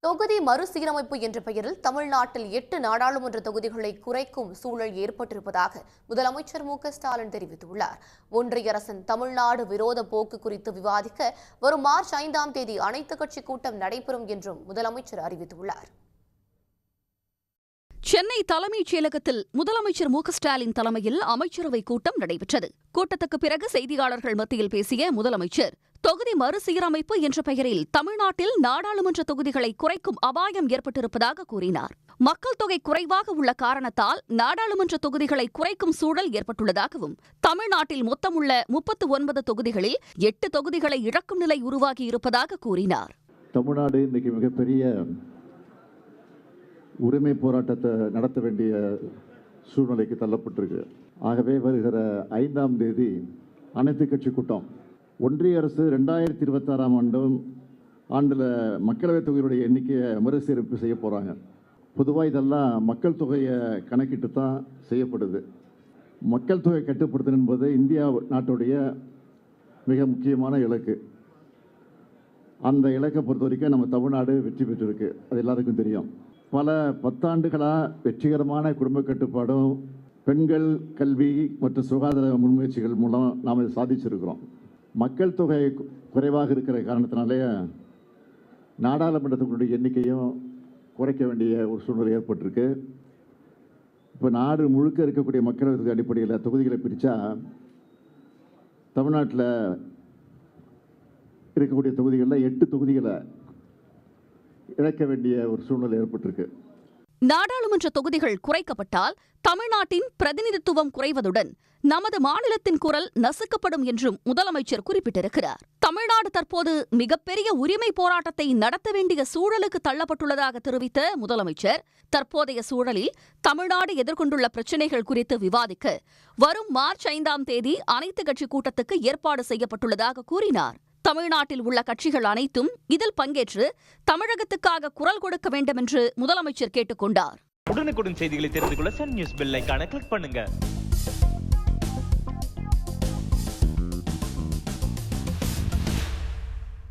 தொகுதி மறுசீரமைப்பு என்ற பெயரில் தமிழ்நாட்டில் 8 நாடாளுமன்ற தொகுதிகளை குறைக்கும் சூழல் ஏற்பட்டிருப்பதாக முதலமைச்சர் மு.க.ஸ்டாலின் தெரிவித்துள்ளார். ஒன்றிய அரசின் தமிழ்நாடு விரோத போக்கு குறித்து விவாதிக்க வரும் மார்ச் 5ஆம் தேதி அனைத்துக் கட்சி கூட்டம் நடைபெறும் என்றும் முதலமைச்சர் அறிவித்துள்ளார். சென்னை தலைமைச் செயலகத்தில் முதலமைச்சர் மு.க.ஸ்டாலின் தலைமையில் அமைச்சரவைக் கூட்டம் நடைபெற்றது. கூட்டத்துக்கு பிறகு செய்தியாளர்கள் மத்தியில் பேசிய முதலமைச்சர், தொகுதி மறுசீரமைப்பு என்ற பெயரில் தமிழ்நாட்டில் நாடாளுமன்ற தொகுதிகளை குறைக்கும் அபாயம் ஏற்பட்டிருப்பதாக கூறினார். மக்கள் தொகை குறைவாக உள்ள காரணத்தால் நாடாளுமன்ற தொகுதிகளை குறைக்கும் சூழல் ஏற்பட்டுள்ளதாகவும், தமிழ்நாட்டில் மொத்தமுள்ள 39 தொகுதிகளில் 8 தொகுதிகளை இழக்கும் நிலை உருவாகியிருப்பதாக கூறினார். தமிழ்நாடு இன்னைக்கு மிகப்பெரிய உரிமை போராட்டத்தை நடத்த வேண்டிய சூழ்நிலைக்கு தள்ளப்பட்டிருக்கு. ஆகவே வருகிற 5ஆம் தேதி அனைத்து கட்சி கூட்டம். ஒன்றிய அரசு 2026ஆம் ஆண்டில் மக்களவைத் தொகையுடைய எண்ணிக்கையை மறுசீரமைப்பு செய்ய போகிறாங்க. பொதுவாக இதெல்லாம் மக்கள் தொகையை கணக்கிட்டு தான் செய்யப்படுது. மக்கள் தொகை கட்டுப்படுத்தல் என்பது இந்தியா நாட்டுடைய மிக முக்கியமான இலக்கு. அந்த இலக்கை பொறுத்த வரைக்கும் நம்ம தமிழ்நாடு வெற்றி பெற்றிருக்கு, அது எல்லாருக்கும் தெரியும். பல பத்தாண்டுகளாக வெற்றிகரமான குடும்ப கட்டுப்பாடும் பெண்கள் கல்வி மற்றும் சுகாதார முன்முயற்சிகள் மூலம் நாம் இதை சாதிச்சிருக்கிறோம். மக்கள் தொகை குறைவாக இருக்கிற காரணத்தினாலே நாடாளுமன்றத்தினுடைய எண்ணிக்கையும் குறைக்க வேண்டிய ஒரு சூழ்நிலை ஏற்பட்டிருக்கு. இப்போ நாடு முழுக்க இருக்கக்கூடிய மக்களவை அடிப்படையில் தொகுதிகளை பிரித்தா தமிழ்நாட்டில் இருக்கக்கூடிய தொகுதிகளில் 8 தொகுதிகளை இழக்க வேண்டிய ஒரு சூழ்நிலை ஏற்பட்டிருக்கு. நாடாளுமன்ற தொகுதிகள் குறைக்கப்பட்டால் தமிழ்நாட்டின் பிரதிநிதித்துவம் குறைவதுடன் நமது மாநிலத்தின் குரல் நசுக்கப்படும் என்றும் முதலமைச்சர் குறிப்பிட்டிருக்கிறார். தமிழ்நாடு தற்போது மிகப்பெரிய உரிமை போராட்டத்தை நடத்த வேண்டிய சூழலுக்கு தள்ளப்பட்டுள்ளதாக தெரிவித்த முதலமைச்சர், தற்போதைய சூழலில் தமிழ்நாடு எதிர்கொண்டுள்ள பிரச்சினைகள் குறித்து விவாதிக்க வரும் மார்ச் 5ஆம் தேதி அனைத்துக் கட்சி கூட்டத்துக்கு ஏற்பாடு செய்யப்பட்டுள்ளதாக கூறினார். தமிழ்நாட்டில் உள்ள கட்சிகள் அனைத்தும் இதில் பங்கேற்று தமிழகத்துக்காக குரல் கொடுக்க வேண்டும் என்று முதலமைச்சர் கேட்டுக் கொண்டார். உடனுக்குடன் செய்திகளை தெரிந்து கொள்ள சன் நியூஸ் பெல் ஐகானை கிளிக் பண்ணுங்க.